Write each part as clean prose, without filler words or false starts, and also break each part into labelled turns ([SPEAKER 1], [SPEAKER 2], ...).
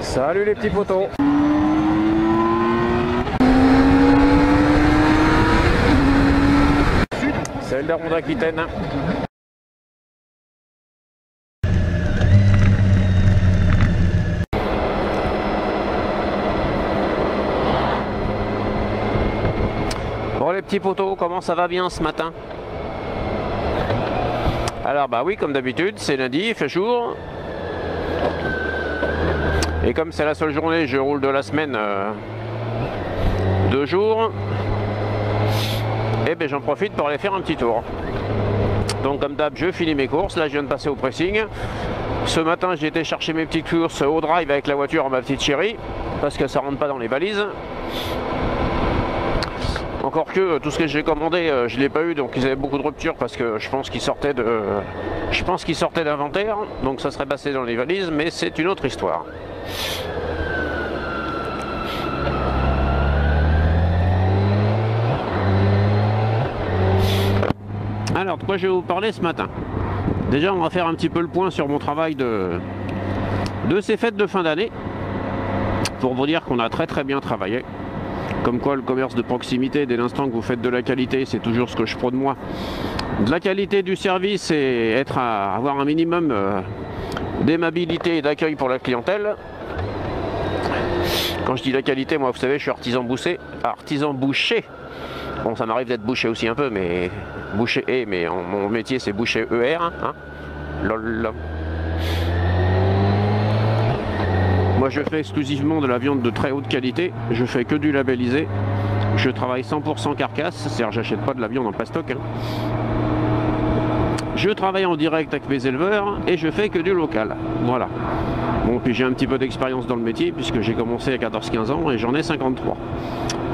[SPEAKER 1] Salut les petits potos. C'est le daron d'Aquitaine. Bon les petits potos, comment ça va bien ce matin? Alors bah oui, comme d'habitude, c'est lundi, il fait jour. Et comme c'est la seule journée, je roule de la semaine 2 jours. Et ben j'en profite pour aller faire un petit tour. Donc comme d'hab, je finis mes courses. Là je viens de passer au pressing. Ce matin j'ai été chercher mes petites courses au drive avec la voiture à ma petite chérie, parce que ça rentre pas dans les valises. Encore que tout ce que j'ai commandé, je l'ai pas eu, donc ils avaient beaucoup de ruptures parce que je pense qu'ils sortaient d'inventaire, donc ça serait passé dans les valises, mais c'est une autre histoire. Alors, de quoi je vais vous parler ce matin? Déjà, on va faire un petit peu le point sur mon travail de ces fêtes de fin d'année, pour vous dire qu'on a très bien travaillé. Comme quoi, le commerce de proximité, dès l'instant que vous faites de la qualité, c'est toujours ce que je prône moi. De la qualité du service et avoir un minimum d'aimabilité et d'accueil pour la clientèle. Quand je dis la qualité, moi, vous savez, je suis artisan boucher. Bon, ça m'arrive d'être boucher aussi un peu, mais boucher mais mon métier c'est boucher ER. Hein. Lol. Moi, je fais exclusivement de la viande de très haute qualité. Je fais que du labellisé. Je travaille 100% carcasse, c'est-à-dire j'achète pas de la viande en plastoc. Hein. Je travaille en direct avec mes éleveurs et je fais que du local. Voilà. Bon, puis j'ai un petit peu d'expérience dans le métier puisque j'ai commencé à 14-15 ans et j'en ai 53.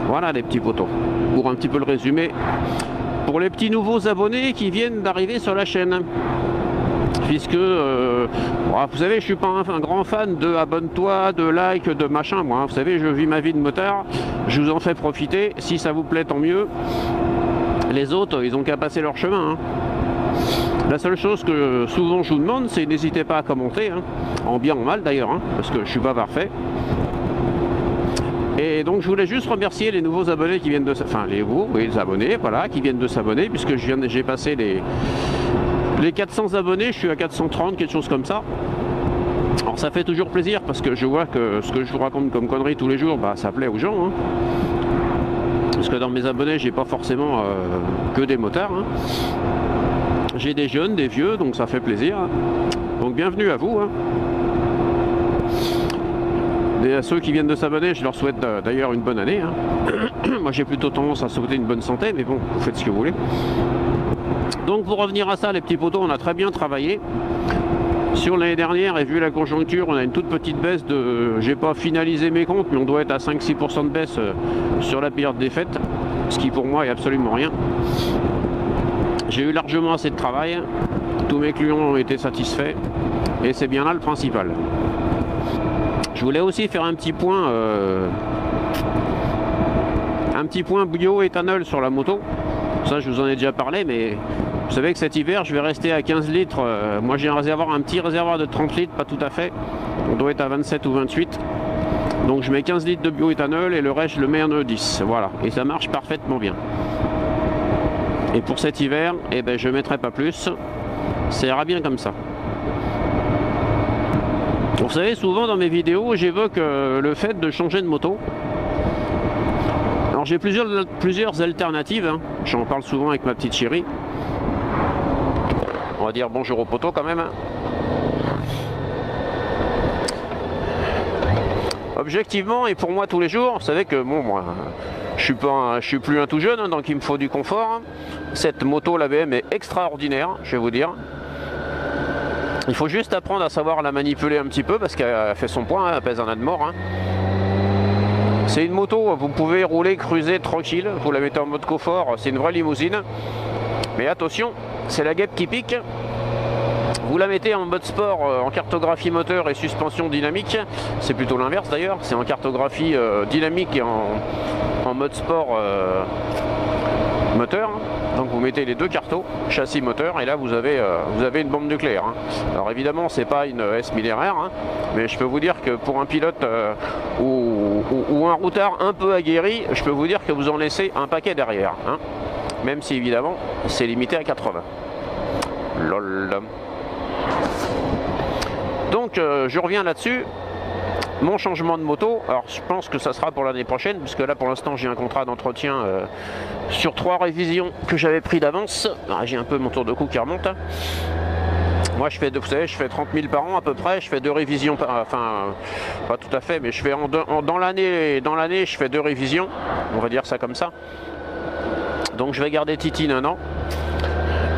[SPEAKER 1] Voilà les petits potos. Pour un petit peu le résumer, pour les petits nouveaux abonnés qui viennent d'arriver sur la chaîne. Puisque, vous savez, je suis pas un grand fan de abonne-toi, de like, de machin, moi. Hein. Vous savez, je vis ma vie de motard, je vous en fais profiter. Si ça vous plaît, tant mieux. Les autres, ils ont qu'à passer leur chemin. Hein. La seule chose que souvent je vous demande, c'est n'hésitez pas à commenter, hein. En bien ou en mal d'ailleurs, hein, parce que je suis pas parfait. Et donc je voulais juste remercier les nouveaux abonnés qui viennent de... Enfin, les abonnés, voilà, qui viennent de s'abonner, puisque j'ai passé les 400 abonnés, je suis à 430, quelque chose comme ça. Alors ça fait toujours plaisir, parce que je vois que ce que je vous raconte comme conneries tous les jours, bah, ça plaît aux gens. Hein. Parce que dans mes abonnés, j'ai pas forcément que des motards. Hein. J'ai des jeunes, des vieux, donc ça fait plaisir. Donc bienvenue à vous. Hein. Et à ceux qui viennent de s'abonner, je leur souhaite d'ailleurs une bonne année. Hein. Moi j'ai plutôt tendance à souhaiter une bonne santé, mais bon, vous faites ce que vous voulez. Donc pour revenir à ça, les petits potos, on a très bien travaillé. Sur l'année dernière, et vu la conjoncture, on a une toute petite baisse de... J'ai pas finalisé mes comptes, mais on doit être à 5-6% de baisse sur la période des fêtes. Ce qui pour moi est absolument rien. J'ai eu largement assez de travail. Tous mes clients ont été satisfaits. Et c'est bien là le principal. Je voulais aussi faire un petit point bioéthanol sur la moto. Ça, je vous en ai déjà parlé, mais vous savez que cet hiver, je vais rester à 15 litres. Moi, j'ai un petit réservoir de 30 litres, pas tout à fait. On doit être à 27 ou 28. Donc, je mets 15 litres de bioéthanol et le reste, je le mets en E10. Voilà. Et ça marche parfaitement bien. Et pour cet hiver, eh ben, je ne mettrai pas plus. Ça ira bien comme ça. Vous savez, souvent dans mes vidéos, j'évoque le fait de changer de moto. Alors j'ai plusieurs alternatives, hein. J'en parle souvent avec ma petite chérie. On va dire bonjour au poteau quand même. Objectivement et pour moi tous les jours, vous savez que bon, moi, je suis plus un tout jeune, hein, donc il me faut du confort. Cette moto, la BM, est extraordinaire, je vais vous dire. Il faut juste apprendre à savoir la manipuler un petit peu parce qu'elle fait son poids, hein, elle pèse un âne mort. Hein. C'est une moto, vous pouvez rouler, cruiser tranquille, vous la mettez en mode confort, c'est une vraie limousine. Mais attention, c'est la guêpe qui pique. Vous la mettez en mode sport, en cartographie moteur et suspension dynamique. C'est plutôt l'inverse d'ailleurs, c'est en cartographie dynamique et en mode sport moteur. Donc vous mettez les deux cartaux, châssis moteur, et là vous avez une bombe nucléaire. Hein. Alors évidemment c'est pas une S1000 RR, hein, mais je peux vous dire que pour un pilote ou un routard un peu aguerri, je peux vous dire que vous en laissez un paquet derrière. Hein. Même si évidemment c'est limité à 80. Lol. Donc je reviens là-dessus. Mon changement de moto, alors je pense que ça sera pour l'année prochaine, puisque là pour l'instant j'ai un contrat d'entretien sur 3 révisions que j'avais pris d'avance. J'ai un peu mon tour de cou qui remonte. Moi je fais, vous savez, je fais 30 000 par an à peu près, je fais 2 révisions, enfin pas tout à fait, mais je fais dans l'année je fais 2 révisions, on va dire ça comme ça. Donc je vais garder Titine un an.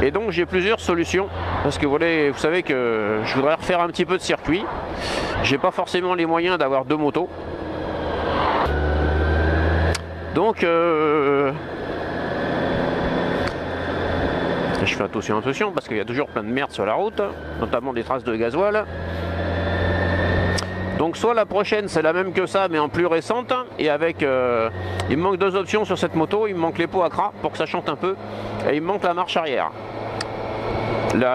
[SPEAKER 1] Et donc j'ai plusieurs solutions, parce que vous savez que je voudrais refaire un petit peu de circuit. J'ai pas forcément les moyens d'avoir 2 motos. Donc je fais attention parce qu'il y a toujours plein de merde sur la route, notamment des traces de gasoil. Donc soit la prochaine c'est la même que ça mais en plus récente, et avec il me manque 2 options sur cette moto. Il me manque les pots Accra pour que ça chante un peu, et il me manque la marche arrière. Les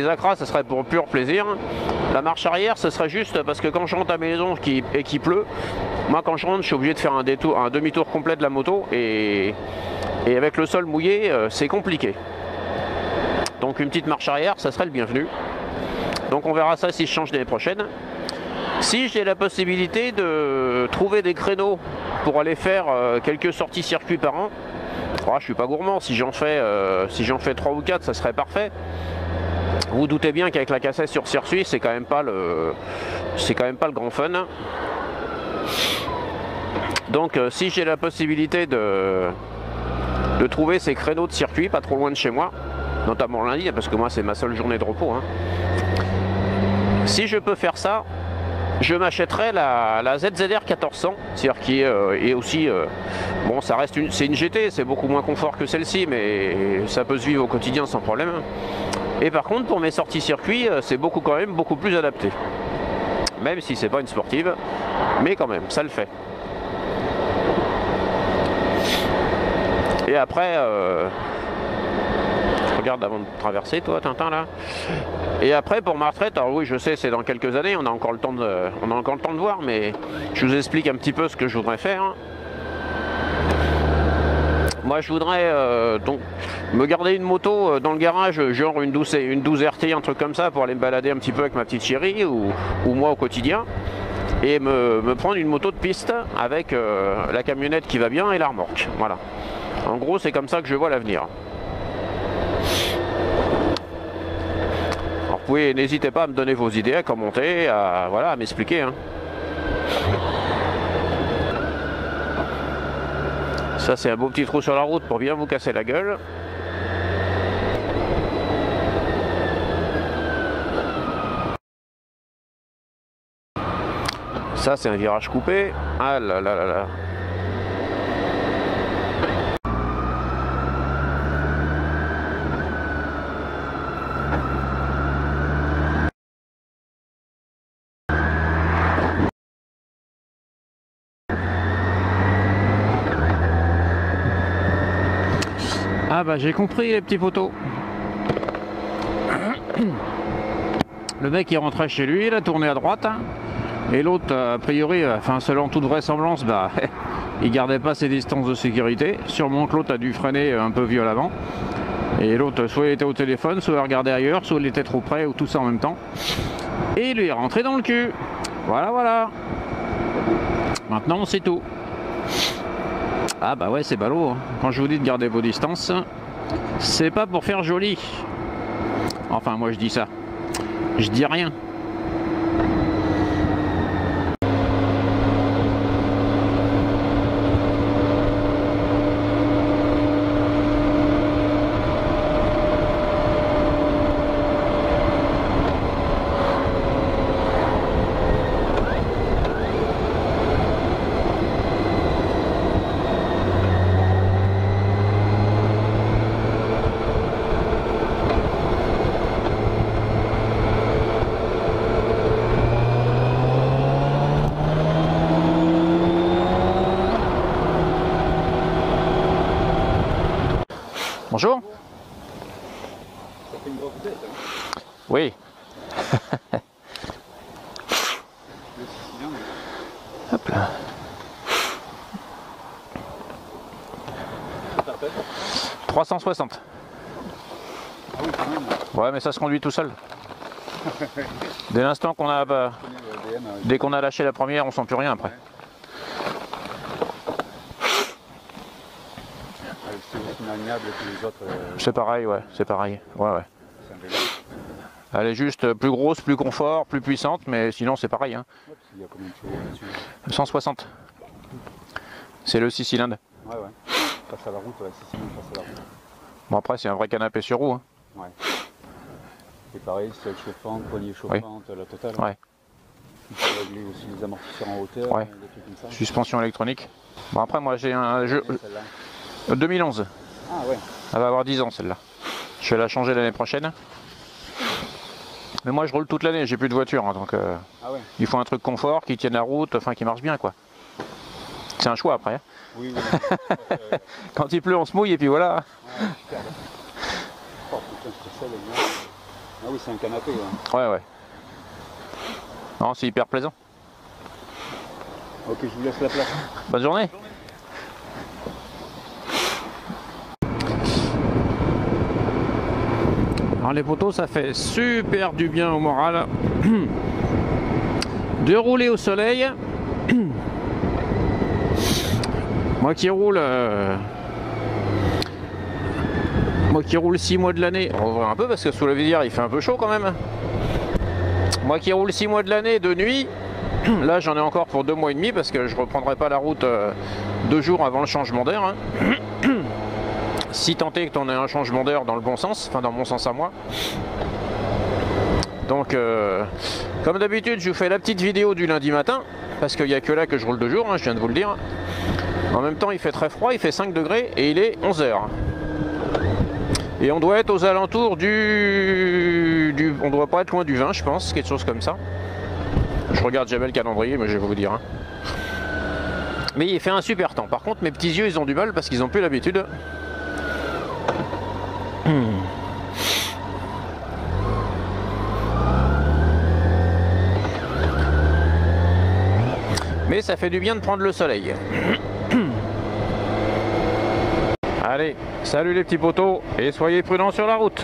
[SPEAKER 1] Accra ça serait pour pur plaisir. La marche arrière ce serait juste parce que quand je rentre à la maison et qu'il pleut, moi quand je rentre je suis obligé de faire un demi-tour complet de la moto, et avec le sol mouillé c'est compliqué. Donc une petite marche arrière ça serait le bienvenu. Donc on verra ça si je change l'année prochaine. Si j'ai la possibilité de trouver des créneaux pour aller faire quelques sorties circuit par an, je suis pas gourmand, si j'en fais 3 ou 4 ça serait parfait. Vous vous doutez bien qu'avec la cassette sur circuit c'est quand même pas le grand fun. Donc si j'ai la possibilité de trouver ces créneaux de circuit pas trop loin de chez moi, notamment lundi parce que moi c'est ma seule journée de repos, hein. Si je peux faire ça, je m'achèterai la ZZR 1400, c'est-à-dire qui est aussi, bon ça reste c'est une GT, c'est beaucoup moins confort que celle-ci, mais ça peut se vivre au quotidien sans problème. Et par contre pour mes sorties circuit, c'est quand même beaucoup plus adapté. Même si c'est pas une sportive, mais quand même, ça le fait. Et après, regarde avant de traverser toi Tintin là. Et après pour ma retraite, alors oui je sais c'est dans quelques années, on a encore le temps de voir, mais je vous explique un petit peu ce que je voudrais faire. Moi je voudrais donc me garder une moto dans le garage, genre une 12 RT, un truc comme ça, pour aller me balader un petit peu avec ma petite chérie ou moi au quotidien, et me prendre une moto de piste avec la camionnette qui va bien et la remorque. Voilà. En gros c'est comme ça que je vois l'avenir. Alors vous pouvez, n'hésitez pas à me donner vos idées, à commenter, à m'expliquer. Hein. Ça c'est un beau petit trou sur la route pour bien vous casser la gueule. Ça c'est un virage coupé. Ah là là là là. Ah bah j'ai compris les petits poteaux. Le mec il rentrait chez lui, il a tourné à droite, hein, et l'autre a priori, enfin selon toute vraisemblance, bah il gardait pas ses distances de sécurité. Sûrement que l'autre a dû freiner un peu violemment. Et l'autre soit il était au téléphone, soit il regardait ailleurs, soit il était trop près, ou tout ça en même temps. Et il lui est rentré dans le cul. Voilà voilà. Maintenant on sait tout. Ah bah ouais c'est ballot, hein. Quand je vous dis de garder vos distances, c'est pas pour faire joli. Enfin moi je dis ça. Je dis rien.
[SPEAKER 2] Bonjour.
[SPEAKER 3] Ça fait une grosse tête, hein.
[SPEAKER 2] Oui.
[SPEAKER 3] Le 6 cylindres.
[SPEAKER 2] Hop là.
[SPEAKER 3] Ça fait
[SPEAKER 2] 360.
[SPEAKER 3] Ah oui, quand même.
[SPEAKER 2] Ouais, mais ça se conduit tout seul. Dès l'instant qu'on a, dès qu'on a lâché la première, on sent plus rien après.
[SPEAKER 3] C'est aussi maniable que les autres.
[SPEAKER 2] C'est pareil, ouais, c'est pareil. Ouais, ouais.
[SPEAKER 3] C'est un vélo.
[SPEAKER 2] Elle est juste plus grosse, plus confort, plus puissante, mais sinon c'est pareil. Hein.
[SPEAKER 3] Il y a combien de chevaux là-dessus?
[SPEAKER 2] 160. C'est le 6 cylindres.
[SPEAKER 3] Ouais, ouais. Face à la route, ouais, 6 cylindres face à la route.
[SPEAKER 2] Bon, après, c'est un vrai canapé sur roue. Hein.
[SPEAKER 3] Ouais. C'est pareil, selle chauffante, poignée chauffante, la totale.
[SPEAKER 2] Ouais.
[SPEAKER 3] Il faut régler aussi les amortisseurs en hauteur,
[SPEAKER 2] Ouais.
[SPEAKER 3] des trucs comme ça.
[SPEAKER 2] Suspension électronique. Bon, après, moi j'ai un jeu.
[SPEAKER 3] Celle-là.
[SPEAKER 2] 2011.
[SPEAKER 3] Ah ouais.
[SPEAKER 2] Elle va avoir 10 ans celle-là. Je vais la changer l'année prochaine. Mais moi je roule toute l'année, j'ai plus de voiture, hein, donc
[SPEAKER 3] Ah ouais.
[SPEAKER 2] il faut un truc confort, qui tienne la route, enfin qui marche bien quoi. C'est un choix après. Hein.
[SPEAKER 3] Oui, oui.
[SPEAKER 2] Quand il pleut on se mouille et puis voilà.
[SPEAKER 3] Ouais, super. Oh putain, c'est ça, le gars. Ah oui, c'est un canapé. Ouais.
[SPEAKER 2] Ouais ouais. Non, c'est hyper plaisant.
[SPEAKER 3] Ok, je vous laisse la place.
[SPEAKER 2] Bonne journée. Alors les potos, ça fait super du bien au moral de rouler au soleil. Moi qui roule 6 mois de l'année, on va voir un peu parce que sous la visière il fait un peu chaud quand même. Moi qui roule 6 mois de l'année de nuit, là j'en ai encore pour 2 mois et demi parce que je reprendrai pas la route 2 jours avant le changement d'air. Hein. Si tant est que t'en aies un changement d'air dans le bon sens, enfin dans mon sens à moi. Donc comme d'habitude je vous fais la petite vidéo du lundi matin, parce qu'il n'y a que là que je roule 2 jours, hein, je viens de vous le dire. En même temps il fait très froid, il fait 5 degrés et il est 11 h. Et on doit être aux alentours on doit pas être loin du 20 je pense, quelque chose comme ça. Je regarde jamais le calendrier mais je vais vous dire. Hein. Mais il fait un super temps, par contre mes petits yeux ils ont du mal parce qu'ils n'ont plus l'habitude. Mais ça fait du bien de prendre le soleil. Allez, salut les petits potos et soyez prudents sur la route.